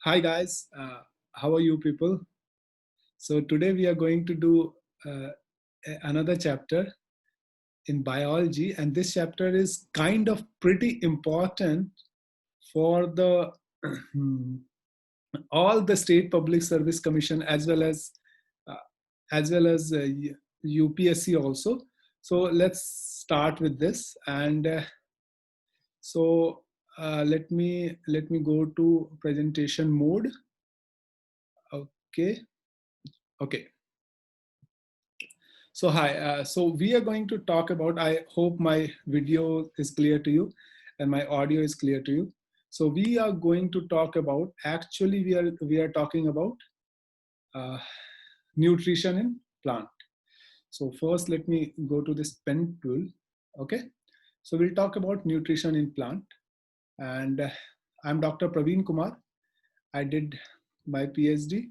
Hi guys, how are you people? So today we are going to do uh, another chapter in biology, and this chapter is kind of pretty important for the all the state public service commission uh, as well as UPSC also. So let's start with this, and let me go to presentation mode. Okay, okay. So hi, so we are going to talk about, I hope my video is clear to you and my audio is clear to you. So we are going to talk about, actually we are talking about uh, nutrition in plant. So first let me go to this pen tool. Okay. So we'll talk about nutrition in plant, and I'm Dr. Praveen Kumar. I did my PhD,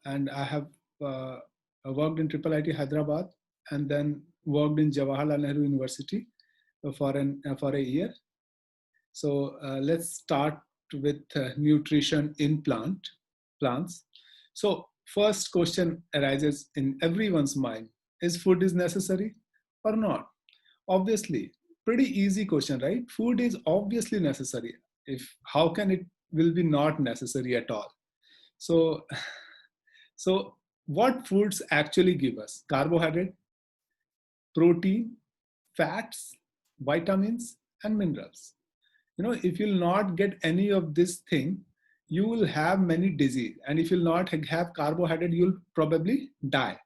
and I have uh, worked in Triple IT Hyderabad, and then worked in Jawaharlal Nehru University for a year. So let's start with nutrition in plants. So first question arises in everyone's mind: is food is necessary or not? Obviously, pretty easy question, right? Food is obviously necessary. If how can it will be not necessary at all? So So, what foods actually give us carbohydrate, protein, fats, vitamins, and minerals? If you'll not get any of this thing, you will have many disease. And if you'll not have carbohydrate, you'll probably die.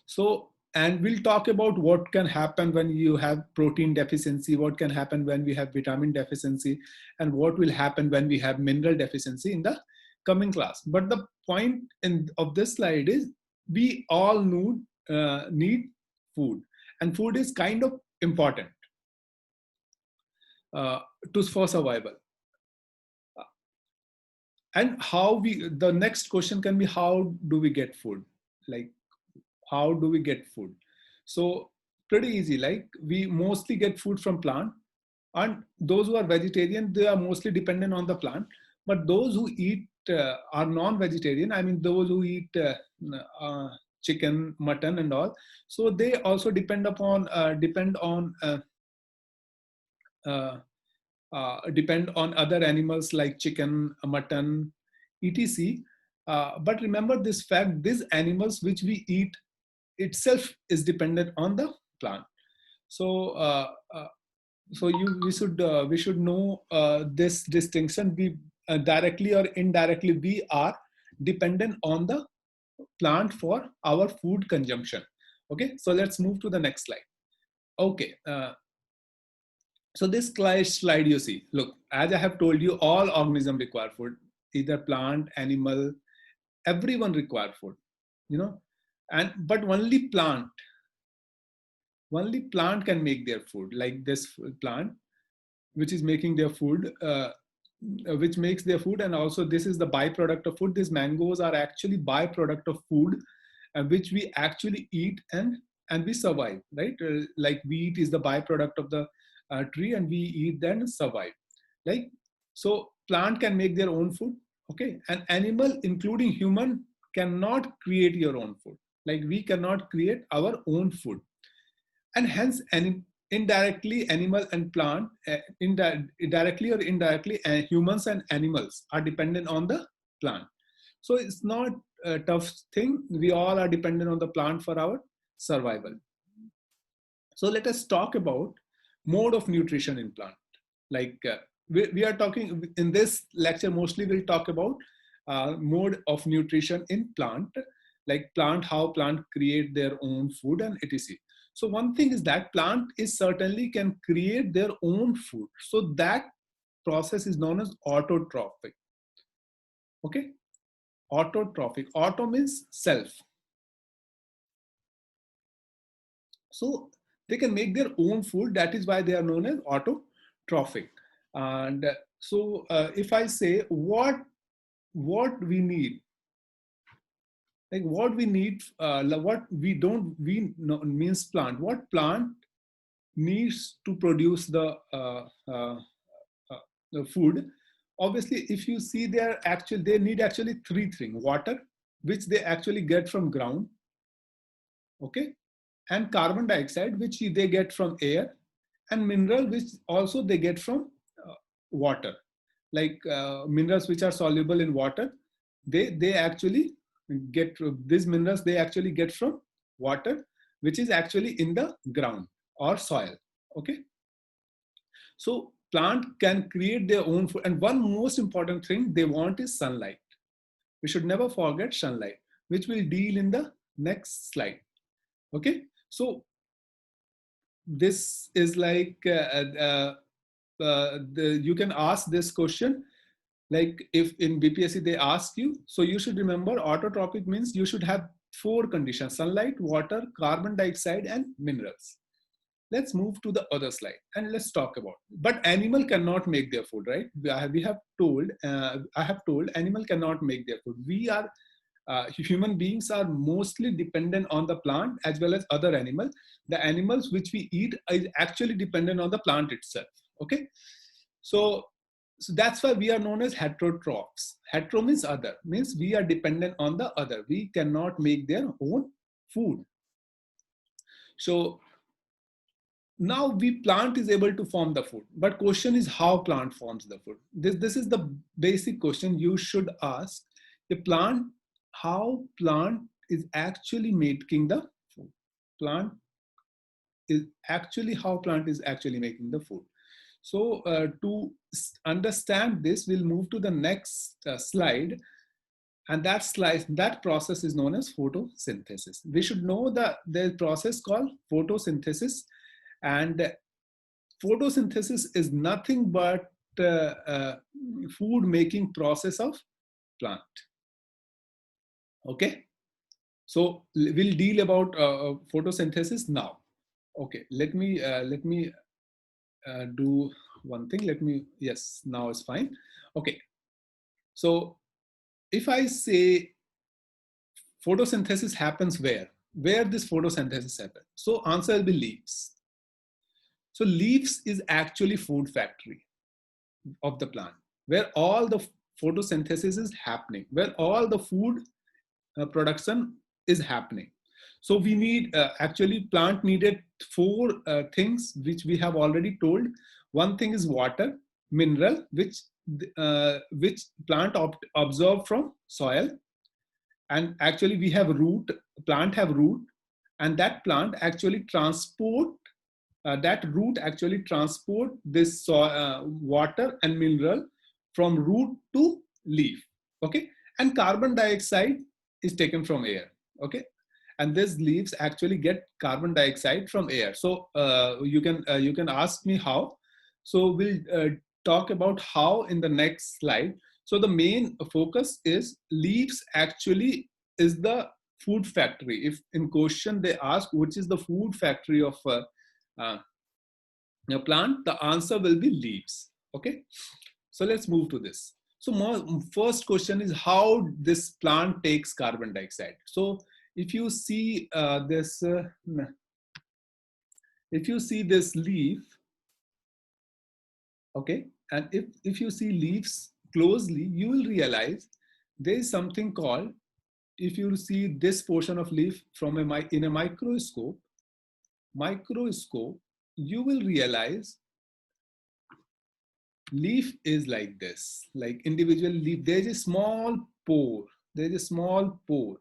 So, and we'll talk about what can happen when you have protein deficiency, what can happen when we have vitamin deficiency, and what will happen when we have mineral deficiency in the coming class. But the point of this slide is we all need food, and food is kind of important uh, for survival. And the next question can be, how do we get food? Like, how do we get food? So pretty easy. Like, we mostly get food from plant, and those who are vegetarian, they are mostly dependent on the plant. But those who eat are non-vegetarian, I mean those who eat uh, chicken, mutton and all, so they also uh, depend on other animals like chicken, mutton, etc. But remember this fact: these animals which we eat itself is dependent on the plant. So we should know this distinction. We directly or indirectly we are dependent on the plant for our food consumption. Okay, so let's move to the next slide. Okay, so this slide you see, look, as I have told you, all organisms require food, either plant, animal, everyone require food, you know, and but only plant can make their food, like this plant which is making their food, which makes their food, and also this is the byproduct of food. These mangoes are actually byproduct of food, which we actually eat, and we survive, right? Like wheat is the byproduct of the tree, and we eat then survive. Like, so plant can make their own food, okay, and animal including human cannot create your own food. Like, we cannot create our own food, and hence indirectly animal and plant, directly or indirectly, humans and animals are dependent on the plant. So it's not a tough thing. We all are dependent on the plant for our survival. So let us talk about mode of nutrition in plant. Like, we are talking in this lecture, mostly we'll talk about mode of nutrition in plant, like plant, how plant create their own food and etc. So one thing is that plant is certainly can create their own food. So that process is known as autotrophic. Okay, autotrophic. Auto means self. So they can make their own food. That is why they are known as autotrophic. And so if I say what we need, like what we need, what we don't, we know, means plant. What plant needs to produce uh, the food? obviously, if you see they need actually three things: water, which they actually get from ground, okay, and carbon dioxide, which they get from air, and mineral, which also they get from water. Like minerals which are soluble in water, they actually get these minerals. They actually get from water, which is actually in the ground or soil. Okay, so plant can create their own food, and one most important thing they want is sunlight. We should never forget sunlight, which we'll deal in the next slide. Okay, so this is like you can ask this question, like if in BPSC they ask you, so you should remember autotrophic means you should have four conditions: sunlight, water, carbon dioxide, and minerals. Let's move to the other slide and let's talk about, but animal cannot make their food, right? We have told, I have told animal cannot make their food. We are human beings are mostly dependent on the plant as well as other animals. The animals which we eat is actually dependent on the plant itself. Okay, so that's why we are known as heterotrophs. Hetero means other, means we are dependent on the other. We cannot make their own food. So now we plant is able to form the food, but question is how plant forms the food. This is the basic question you should ask the plant: how plant is actually making the food. Plant is actually how plant is actually making the food. So to understand this, we'll move to the next slide. And that process is known as photosynthesis. We should know that there's a process called photosynthesis, and photosynthesis is nothing but food making process of plant. Okay, so we'll deal about photosynthesis now. Okay, let me do one thing. Yes, now it's fine. Okay, so if I say photosynthesis happens where this photosynthesis happens, so answer will be leaves. So leaves is actually food factory of the plant, where all the photosynthesis is happening, where all the food production is happening. So we need actually plant needed four things which we have already told. One thing is water, mineral, which plant absorb from soil, and actually we have root. Plant have root, and that plant actually transport that root actually transport this water and mineral from root to leaf. Okay, and carbon dioxide is taken from air. Okay, and these leaves actually get carbon dioxide from air. So you can ask me how. So we'll talk about how in the next slide. So the main focus is leaves actually is the food factory. If in question they ask which is the food factory of uh, a plant, the answer will be leaves. Okay, so let's move to this. So first question is how this plant takes carbon dioxide. So if you see if you see this leaf, okay, and if you see leaves closely, you will realize there is something called, if you see this portion of leaf from in a microscope, you will realize leaf is like this, like individual leaf. There's a small pore. There's a small pore.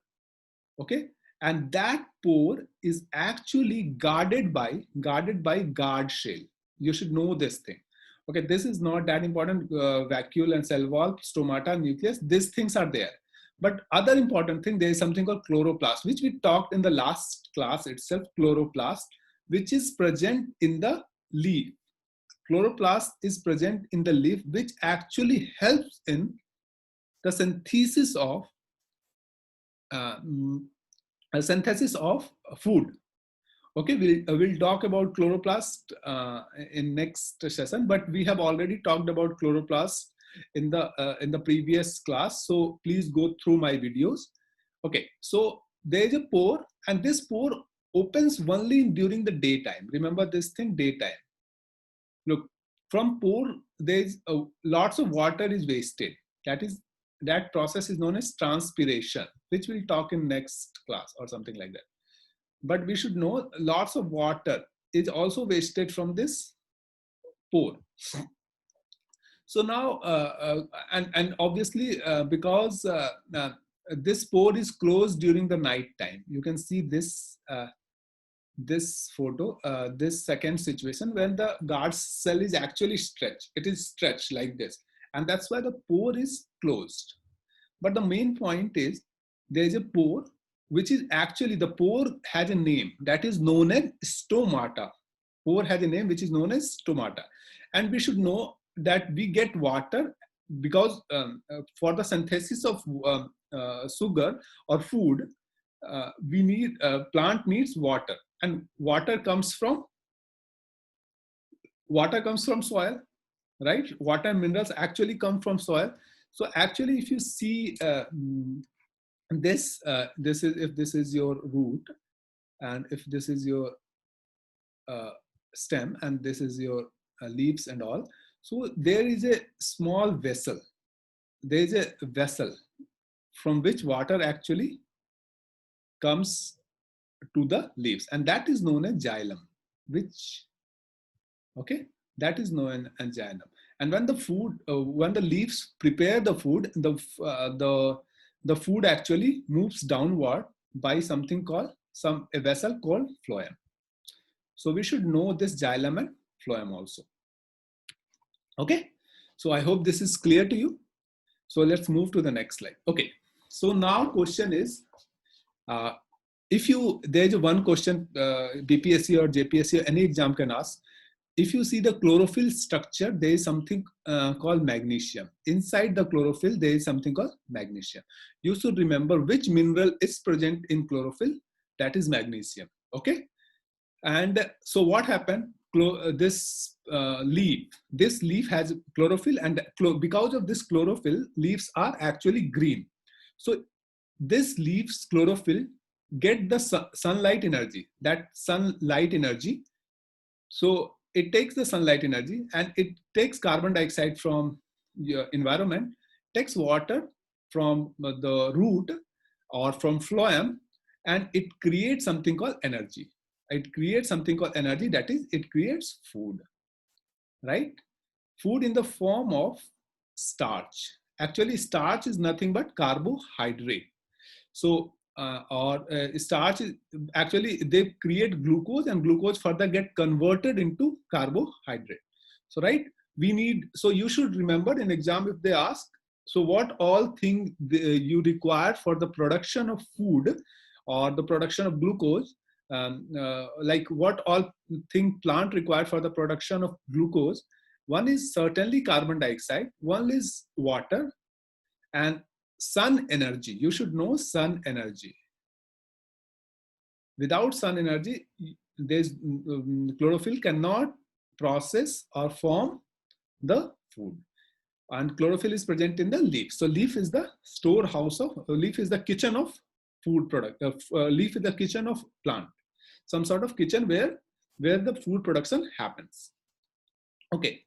Okay, and that pore is actually guarded by guard shell. You should know this thing. Okay, this is not that important. Vacuole and cell wall, stomata, nucleus. These things are there. But other important thing, there is something called chloroplast, which we talked in the last class itself. Chloroplast, which is present in the leaf. Chloroplast is present in the leaf, which actually helps in the synthesis of food. Okay, we'll talk about chloroplast in next session, but we have already talked about chloroplast in the previous class. So please go through my videos. Okay, so there is a pore, and this pore opens only during the daytime. Remember this thing, daytime. Look, from pore, there's lots of water is wasted. That process is known as transpiration, which we'll talk in next class or something like that. But we should know lots of water is also wasted from this pore. So now, and obviously because this pore is closed during the night time, you can see this this photo, this second situation when the guard cell is actually stretched. It is stretched like this, and that's why the pore is closed. But the main point is there is a pore, which is actually, the pore has a name that is known as stomata. Pore has a name which is known as stomata. And we should know that we get water because for the synthesis of sugar or food, we need, plant needs water, and water comes from soil, right? Water and minerals actually come from soil. So actually, if you see this is, if this is your root, and if this is your stem, and this is your leaves and all, so there is a small vessel. There is a vessel from which water actually comes to the leaves, and that is known as xylem, which, okay, that is known as xylem. And when the food, when the leaves prepare the food, the food actually moves downward by something called a vessel called phloem. So we should know this xylem and phloem also. Okay, so I hope this is clear to you. So let's move to the next slide. Okay, so now question is, if you, there's one question BPSC or JPSC or any exam can ask. If you see the chlorophyll structure, there is something called magnesium. Inside the chlorophyll, there is something called magnesium. You should remember which mineral is present in chlorophyll. That is magnesium. Okay. And so what happened? This leaf has chlorophyll, and because of this chlorophyll, leaves are actually green. So this leaf's chlorophyll get the sunlight energy. That sunlight energy. So it takes the sunlight energy and it takes carbon dioxide from your environment, takes water from the root or from phloem, and it creates something called energy. It creates something called energy, that is, it creates food, right? Food in the form of starch. Actually, starch is nothing but carbohydrate. So, starch is actually, they create glucose, and glucose further get converted into carbohydrate. So, right, we need, so you should remember in exam if they ask, so what all thing you require for the production of food or the production of glucose, like what all thing plant require for the production of glucose. One is certainly carbon dioxide, one is water, and sun energy. You should know sun energy. Without sun energy, there's chlorophyll cannot process or form the food. And chlorophyll is present in the leaf. So leaf is the storehouse of, leaf is the kitchen of food product. Leaf is the kitchen of plant. Some sort of kitchen where the food production happens. Okay.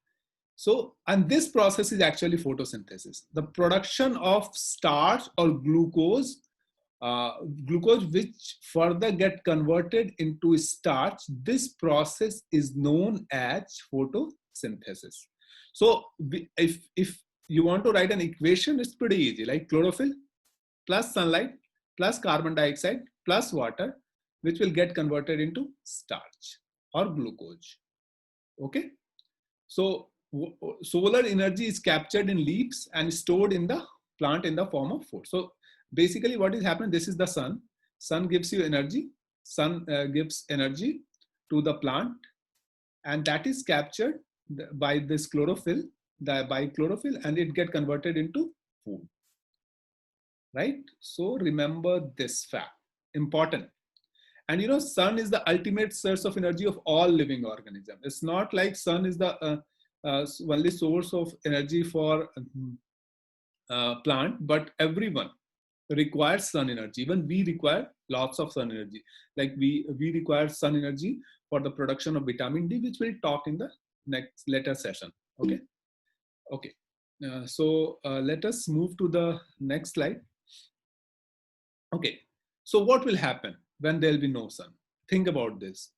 So, and this process is actually photosynthesis. The production of starch or glucose, which further get converted into starch. This process is known as photosynthesis. So if you want to write an equation, it's pretty easy, like chlorophyll plus sunlight plus carbon dioxide plus water, which will get converted into starch or glucose. Okay. So solar energy is captured in leaves and stored in the plant in the form of food. So basically what is happening, this is the sun. Sun gives you energy. Sun gives energy to the plant, and that is captured by this chlorophyll, and it get converted into food. Right? So remember this fact, important. And you know, sun is the ultimate source of energy of all living organisms. It's not like sun is the only source of energy for plant, but everyone requires sun energy. Even we require lots of sun energy. Like we require sun energy for the production of vitamin D, which we'll talk in the next later session. Okay. Okay. So let us move to the next slide. Okay. So what will happen when there will be no sun? Think about this.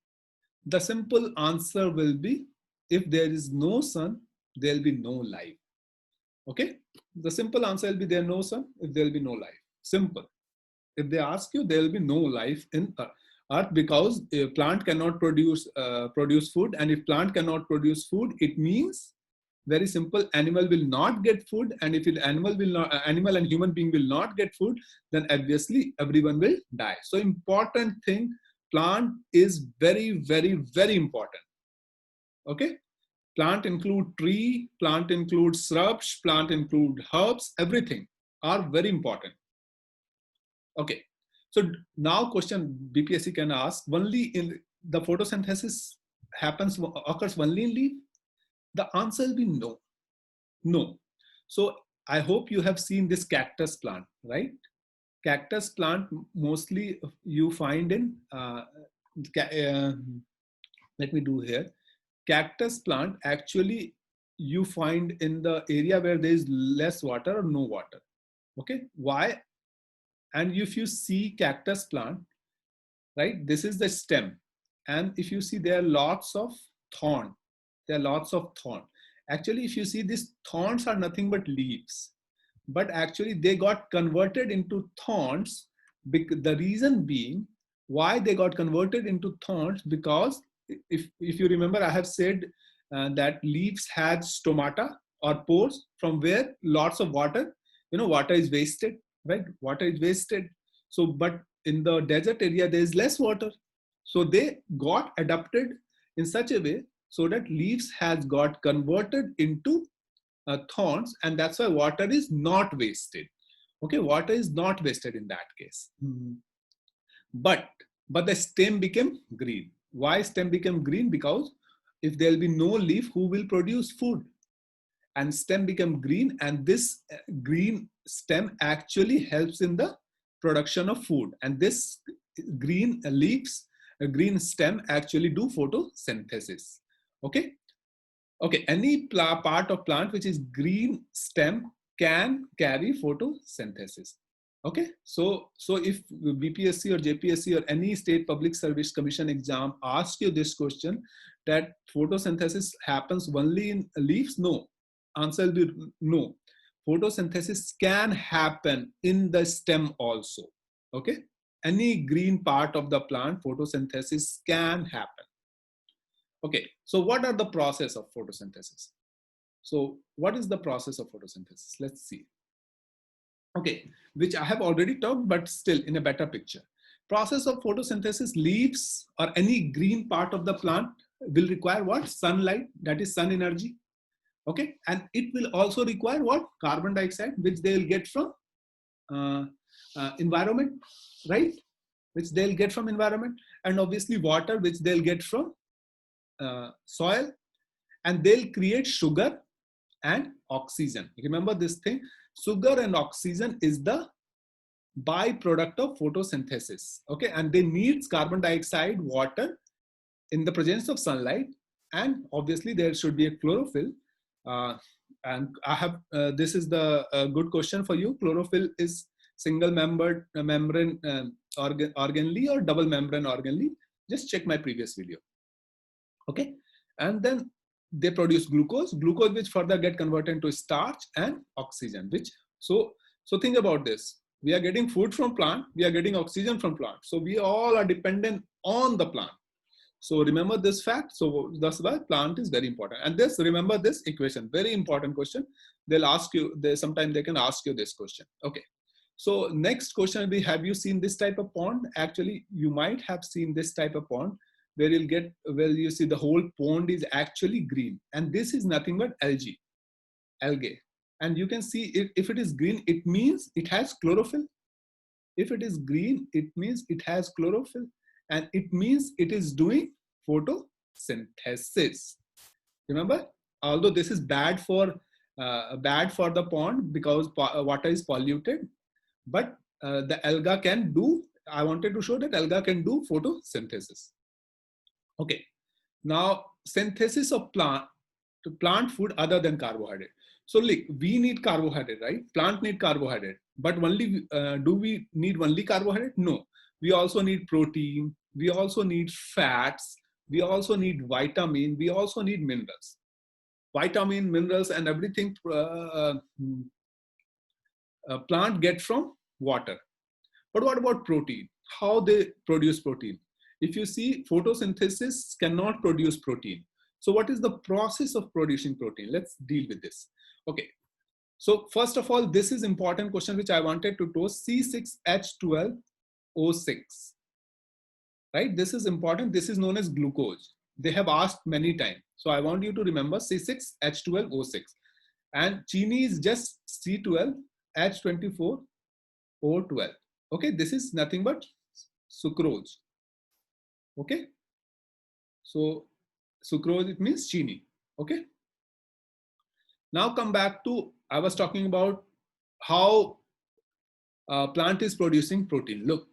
The simple answer will be, if there is no sun, there will be no life. Okay. The simple answer will be, there no sun, if there will be no life. Simple. If they ask you, there will be no life in earth, because a plant cannot produce food, and if plant cannot produce food, it means, very simple, animal will not get food, and if animal and human being will not get food, then obviously everyone will die. So important thing, plant is very, very, very important. Okay. Plant include tree, plant include shrubs, plant include herbs, everything are very important. Okay. So now question BPSC can ask, only in the photosynthesis occurs only in leaf? The answer will be no. No. So I hope you have seen this cactus plant, right? Cactus plant mostly you find in, let me do here. Cactus plant actually you find in the area where there is less water or no water. Okay. Why? And if you see cactus plant, right, this is the stem. And if you see, there are lots of thorn. There are lots of thorn. Actually, if you see, these thorns are nothing but leaves. But actually, they got converted into thorns. The reason being, why they got converted into thorns, because if you remember, I have said that leaves had stomata or pores, from where lots of water, water is wasted, right? Water is wasted. So, but in the desert area, there is less water. So they got adapted in such a way so that leaves has got converted into thorns, and that's why water is not wasted. Okay, water is not wasted in that case. But the stem became green. Why stem became green? Because if there will be no leaf, who will produce food? And stem become green, and this green stem actually helps in the production of food. And this green leaves, a green stem actually do photosynthesis. Okay. Okay, any part of plant which is green stem can carry photosynthesis. Okay, so if BPSC or JPSC or any state public service commission exam asks you this question, that photosynthesis happens only in leaves, no. Answer will be no. Photosynthesis can happen in the stem also. Okay, any green part of the plant, photosynthesis can happen. Okay, so what are the process of photosynthesis? So what is the process of photosynthesis? Let's see. Okay, which I have already talked, but still in a better picture. Process of photosynthesis, leaves or any green part of the plant will require what? Sunlight, that is sun energy. Okay, and it will also require what? Carbon dioxide, which they will get from environment, right? Which they'll get from environment, and obviously water, which they'll get from soil, and they'll create sugar and oxygen. Remember this thing, sugar and oxygen is the byproduct of photosynthesis. Okay, and they need carbon dioxide, water in the presence of sunlight, and obviously there should be a chlorophyll. And I have this is the good question for you. Chlorophyll is single membrane organelle or double membrane organelle. Just check my previous video. Okay, and then they produce glucose which further get converted into starch and oxygen, which so think about this. We are getting food from plant, we are getting oxygen from plant, so we all are dependent on the plant. So remember this fact. So that's why plant is very important. And this, remember this equation, very important question. They'll ask you, sometimes they can ask you this question. Okay, so next question will be, have you seen this type of pond? Actually, you might have seen this type of pond where you see the whole pond is actually green, and this is nothing but algae. And you can see if it is green, it means it has chlorophyll. If it is green, it means it has chlorophyll, and it means it is doing photosynthesis. Remember, although this is bad for the pond because water is polluted, but the alga can do. I wanted to show that alga can do photosynthesis. Okay, now synthesis of plant, to plant food other than carbohydrate. So like we need carbohydrate, right? Plant need carbohydrate, but only do we need only carbohydrate? No, we also need protein. We also need fats. We also need vitamin. We also need minerals. Vitamin, minerals, and everything plant get from water. But what about protein? How they produce protein? If you see, photosynthesis cannot produce protein. So what is the process of producing protein? Let's deal with this. Okay. So first of all, this is important question which I wanted to toast, C6H12O6. Right? This is important. This is known as glucose. They have asked many times. So I want you to remember C6H12O6. And Chini is just C12H24O12. Okay, this is nothing but sucrose. Okay, so sucrose, it means Chini. Okay, now come back to, I was talking about how plant is producing protein. Look,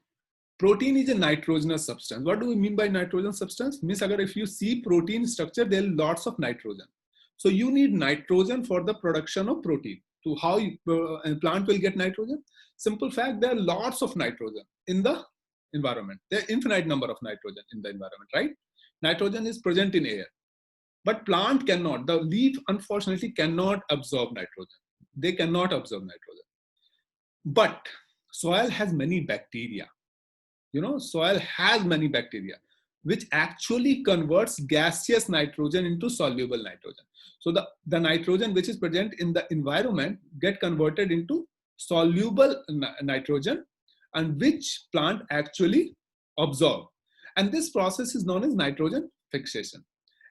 protein is a nitrogenous substance. What do we mean by nitrogenous substance? Means agar if you see protein structure, there are lots of nitrogen. So you need nitrogen for the production of protein. So how a plant will get nitrogen? Simple fact, there are lots of nitrogen in the environment. There are infinite number of nitrogen in the environment, right? Nitrogen is present in air, but plant cannot. The leaf unfortunately cannot absorb nitrogen. They cannot absorb nitrogen. But soil has many bacteria. You know, soil has many bacteria which actually converts gaseous nitrogen into soluble nitrogen. So the nitrogen which is present in the environment get converted into soluble nitrogen, and which plant actually absorb. And this process is known as nitrogen fixation.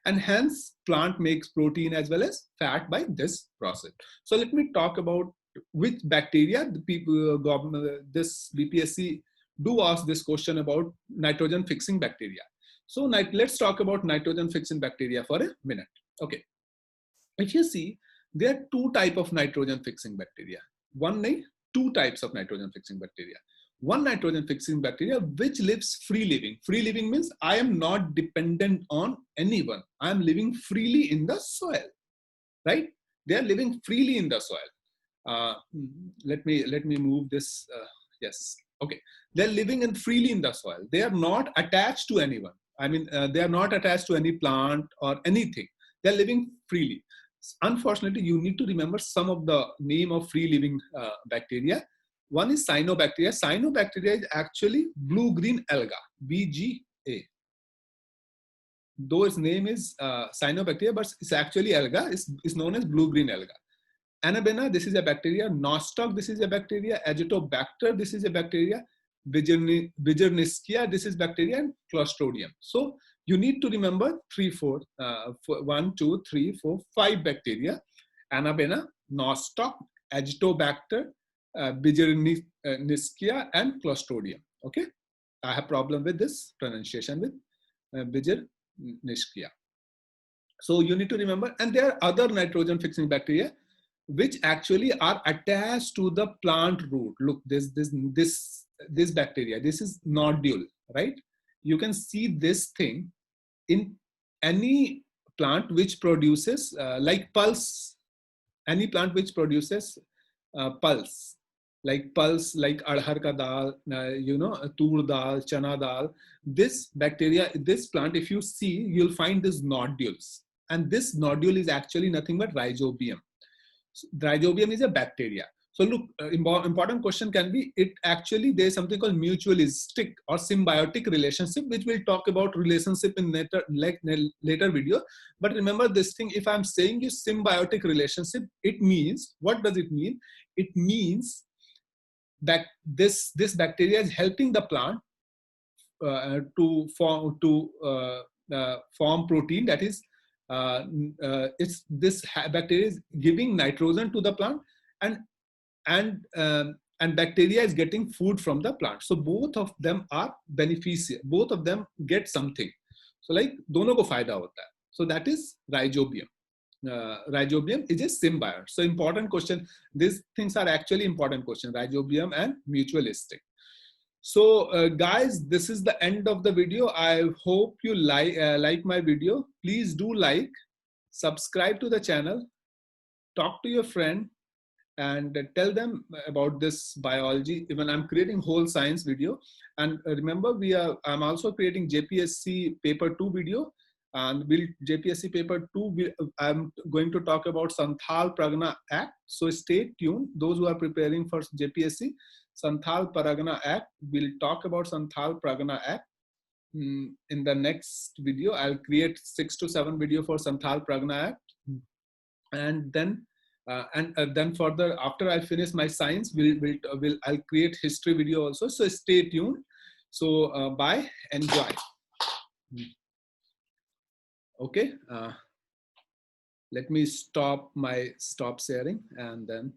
And hence plant makes protein as well as fat by this process. So let me talk about which bacteria the people, this BPSC do ask this question about nitrogen fixing bacteria. So let's talk about nitrogen fixing bacteria for a minute. Okay. If you see, there are two types of nitrogen fixing bacteria. Two types of nitrogen fixing bacteria. One nitrogen fixing bacteria which lives free living. Free living means I am not dependent on anyone. I am living freely in the soil, right? They are living freely in the soil. Let me move this. Yes. Okay. They're living in freely in the soil. They are not attached to anyone. I mean, they are not attached to any plant or anything. They're living freely. Unfortunately, you need to remember some of the name of free living bacteria. One is cyanobacteria. Cyanobacteria is actually blue-green alga, BGA. Though its name is cyanobacteria, but it's actually alga. It's known as blue-green alga. Anabaena, this is a bacteria. Nostoc, this is a bacteria. Azotobacter, this is a bacteria. Bijernisia, this is bacteria, and Clostridium. So you need to remember 1, 2, 3, 4, 5 bacteria. Anabaena, Nostoc, Azotobacter, Bijernisia, and Clostridium. Okay, I have problem with this pronunciation with Bijernisia. So you need to remember, and there are other nitrogen fixing bacteria which actually are attached to the plant root. Look, this bacteria, this is nodule, right? You can see this thing in any plant which produces like pulse, any plant which produces pulse, like adhar ka dal, tur dal, chana dal. This bacteria, this plant, if you see, you'll find these nodules. And this nodule is actually nothing but rhizobium. Rhizobium is a bacteria. So look, important question can be, it actually, there's something called mutualistic or symbiotic relationship, which we'll talk about relationship in later video. But remember this thing, if I'm saying you symbiotic relationship, it means, what does it mean? It means that this bacteria is helping the plant to form protein, that is this bacteria is giving nitrogen to the plant, and bacteria is getting food from the plant. So both of them are beneficial. Both of them get something. So like dono ko fayda hota hai. So that is rhizobium. Rhizobium is a symbiote. So important question. These things are actually important question. Rhizobium and mutualistic. So guys, this is the end of the video. I hope you like my video. Please do like, subscribe to the channel, talk to your friend, and tell them about this biology. Even I'm creating whole science video. And remember, I'm also creating JPSC paper 2 video. And JPSC paper 2, I'm going to talk about Santhal Pargana Act. So stay tuned. Those who are preparing for JPSC, Santhal Pargana Act, we'll talk about Santhal Pargana Act. In the next video, I'll create 6 to 7 video for Santhal Pargana Act. And then then further, after I finish my science, I'll create history video also. So stay tuned. So bye, enjoy. Okay, let me stop sharing, and then